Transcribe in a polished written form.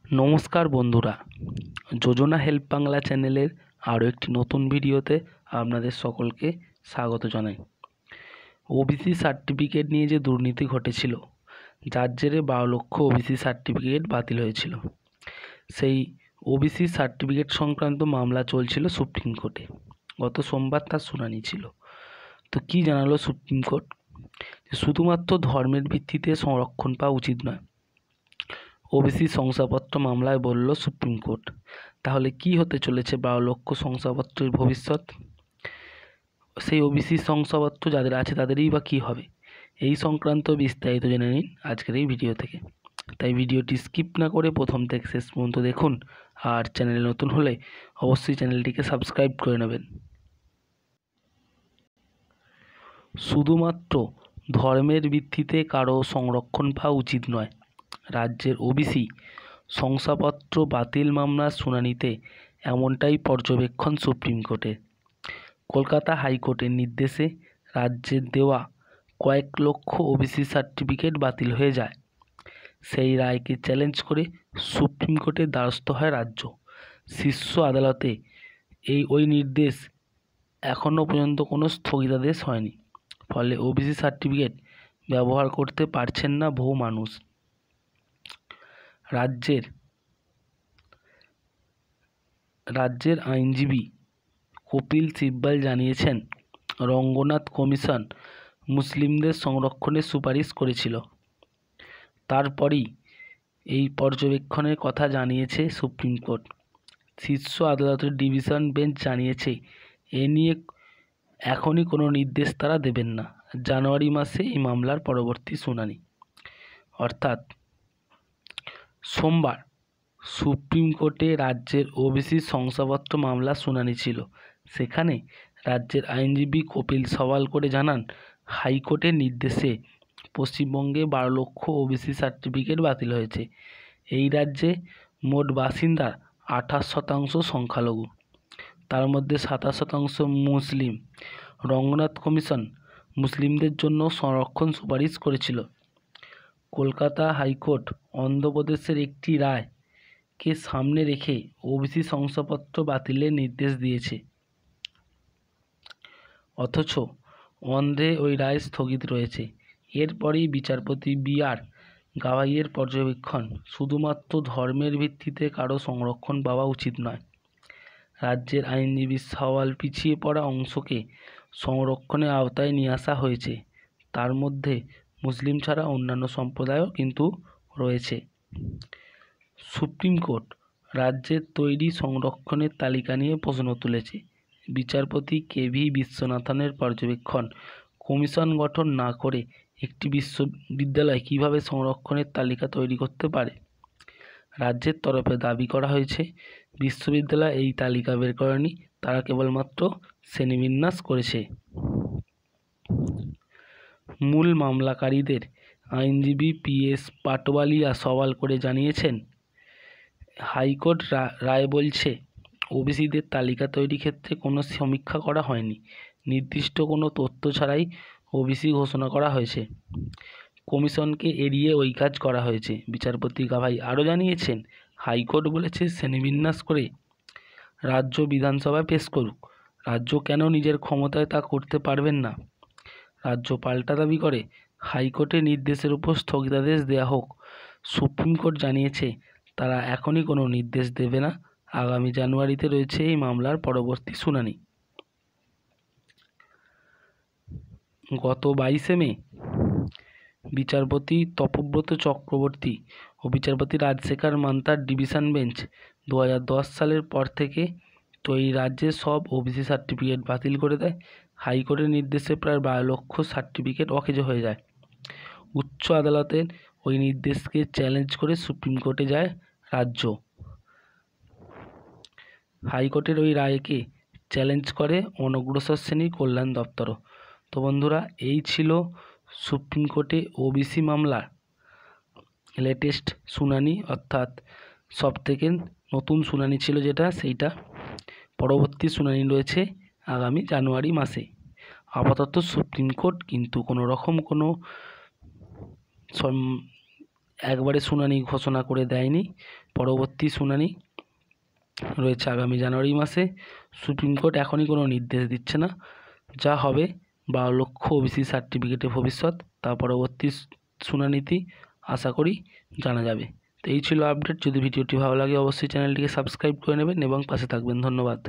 নমস্কার বন্ধুরা, যোজনা হেল্প বাংলা চ্যানেলের আরও একটি নতুন ভিডিওতে আপনাদের সকলকে স্বাগত জানাই। ওবিসি সার্টিফিকেট নিয়ে যে দুর্নীতি ঘটেছিল, যার জেরে 12 লক্ষ ওবিসি সার্টিফিকেট বাতিল হয়েছিল, সেই ওবিসি সার্টিফিকেট সংক্রান্ত মামলা চলছিল সুপ্রিম কোর্টে। গত সোমবার তার শুনানি ছিল। তো কী জানালো সুপ্রিম কোর্ট? শুধুমাত্র ধর্মের ভিত্তিতে সংরক্ষণ পাওয়া উচিত নয়, ওবিসি শংসাপত্র মামলায় বলল সুপ্রিম কোর্ট। তাহলে কি হতে চলেছে 12 লক্ষ শংসাপত্রের ভবিষ্যৎ? সেই ওবিসি শংসাপত্র যাদের আছে তাদেরই বা কী হবে? এই সংক্রান্ত বিস্তারিত জেনে নিন আজকের এই ভিডিও থেকে। তাই ভিডিওটি স্কিপ না করে প্রথম থেকে শেষ পর্যন্ত দেখুন, আর চ্যানেলে নতুন হলে অবশ্যই চ্যানেলটিকে সাবস্ক্রাইব করে নেবেন। শুধুমাত্র ধর্মের ভিত্তিতে কারো সংরক্ষণ পাওয়া উচিত নয়, রাজ্যের ওবিসি শংসাপত্র বাতিল মামলার শুনানিতে এমনটাই পর্যবেক্ষণ সুপ্রিম কোর্টের। কলকাতা হাইকোর্টের নির্দেশে রাজ্যের দেওয়া কয়েক লক্ষ ওবিসি সার্টিফিকেট বাতিল হয়ে যায়। সেই রায়কে চ্যালেঞ্জ করে সুপ্রিম কোর্টের দ্বারস্থ হয় রাজ্য। শীর্ষ আদালতে ওই নির্দেশ এখনও পর্যন্ত কোনো স্থগিতাদেশ হয়নি। ফলে ওবিসি সার্টিফিকেট ব্যবহার করতে পারছেন না বহু মানুষ। রাজ্যের আইনজীবী কপিল সিব্বাল জানিয়েছেন, রঙ্গনাথ কমিশন মুসলিমদের সংরক্ষণের সুপারিশ করেছিল। তারপরই এই পর্যবেক্ষণের কথা জানিয়েছে সুপ্রিম কোর্ট। শীর্ষ আদালতের ডিভিশন বেঞ্চ জানিয়েছে, এ নিয়ে এখনই কোনো নির্দেশ তারা দেবেন না। জানুয়ারি মাসে এই মামলার পরবর্তী শুনানি, অর্থাৎ সোমবার সুপ্রিম কোর্টে রাজ্যের ওবিসি শংসাপত্র মামলার শুনানি ছিল। সেখানে রাজ্যের আইনজীবী কপিল সওয়াল করে জানান, হাইকোর্টের নির্দেশে পশ্চিমবঙ্গে 12 লক্ষ ওবিসি সার্টিফিকেট বাতিল হয়েছে। এই রাজ্যে মোট বাসিন্দার 28% সংখ্যালঘু, তার মধ্যে 27% মুসলিম। রঙ্গনাথ কমিশন মুসলিমদের জন্য সংরক্ষণ সুপারিশ করেছিল। কলকাতা হাইকোর্ট অন্ধ্রপ্রদেশের একটি রায়কে সামনে রেখে ওবিসি শংসাপত্র বাতিলের নির্দেশ দিয়েছে। অথচ অন্ধ্রে ওই রায় স্থগিত রয়েছে। এরপরেই বিচারপতি বি.আর. গাভাইয়ের পর্যবেক্ষণ, শুধুমাত্র ধর্মের ভিত্তিতে কারো সংরক্ষণ পাওয়া উচিত নয়। রাজ্যের আইনজীবী সওয়াল পিছিয়ে পড়া অংশকে সংরক্ষণের আওতায় নিয়ে আসা হয়েছে। তার মধ্যে মুসলিম ছাড়া অন্যান্য সম্প্রদায়ও কিন্তু রয়েছে। সুপ্রিম কোর্ট রাজ্যের তৈরি সংরক্ষণের তালিকা নিয়ে প্রশ্ন তুলেছে। বিচারপতি কে.ভি. বিশ্বনাথনের পর্যবেক্ষণ, কমিশন গঠন না করে একটি বিশ্ববিদ্যালয় কিভাবে সংরক্ষণের তালিকা তৈরি করতে পারে? রাজ্যের তরফে দাবি করা হয়েছে, বিশ্ববিদ্যালয় এই তালিকা বের করেনি, তারা কেবলমাত্র শ্রেণীবিন্যাস করেছে। মূল মামলাকারীদের আইনজীবী পি.এস. পাটওয়ালিয়া সওয়াল করে জানিয়েছেন, হাইকোর্ট রায় বলছে ওবিসিদের তালিকা তৈরির ক্ষেত্রে কোনো সমীক্ষা করা হয়নি, নির্দিষ্ট কোনো তথ্য ছাড়াই ওবিসি ঘোষণা করা হয়েছে। কমিশনকে এড়িয়ে ওই কাজ করা হয়েছে। বিচারপতি গাভাই আরও জানিয়েছেন, হাইকোর্ট বলেছে শ্রেণীবিন্যাস করে রাজ্য বিধানসভায় পেশ করুক। রাজ্য কেন নিজের ক্ষমতায় তা করতে পারবেন না? রাজ্য পাল্টা দাবি করে হাইকোর্টের নির্দেশের উপর স্থগিতাদেশ দেওয়া হোক। সুপ্রিম কোর্ট জানিয়েছে, তারা এখনই কোনো নির্দেশ দেবে না। আগামী জানুয়ারিতে রয়েছে এই মামলার পরবর্তী শুনানি। গত 22 মে বিচারপতি তপব্রত চক্রবর্তী ও বিচারপতি রাজশেখর মান্তার ডিভিশন বেঞ্চ 2010 সালের পর থেকে তৈরি রাজ্যের সব ওবিসি সার্টিফিকেট বাতিল করে দেয়। হাইকোর্টের নির্দেশে প্রায় 12 লক্ষ সার্টিফিকেট অকেজো হয়ে যায়। উচ্চ আদালতের ওই নির্দেশকে চ্যালেঞ্জ করে সুপ্রিম কোর্টে যায় রাজ্য। হাইকোর্টের ওই রায়কে চ্যালেঞ্জ করে অনগ্রসর শ্রেণীর কল্যাণ দপ্তরও। তো বন্ধুরা, এই ছিল সুপ্রিম কোর্টে ওবিসি মামলার লেটেস্ট শুনানি, অর্থাৎ সবথেকে নতুন শুনানি ছিল যেটা, সেইটা পরবর্তী শুনানি রয়েছে আগামী জানুয়ারি মাসে। আপাতত সুপ্রিম কোর্ট কিন্তু কোনো রকম কোনো একবারে শুনানি ঘোষণা করে দেয়নি, পরবর্তী শুনানি রয়েছে আগামী জানুয়ারি মাসে। সুপ্রিম কোর্ট এখনই কোনো নির্দেশ দিচ্ছে না। যা হবে 12 লক্ষ ওবিসি সার্টিফিকেটের ভবিষ্যৎ, তা পরবর্তী শুনানিতেই আশা করি জানা যাবে। তো এই ছিল আপডেট। যদি ভিডিওটি ভালো লাগে অবশ্যই চ্যানেলটিকে সাবস্ক্রাইব করে নেবেন এবং পাশে থাকবেন। ধন্যবাদ।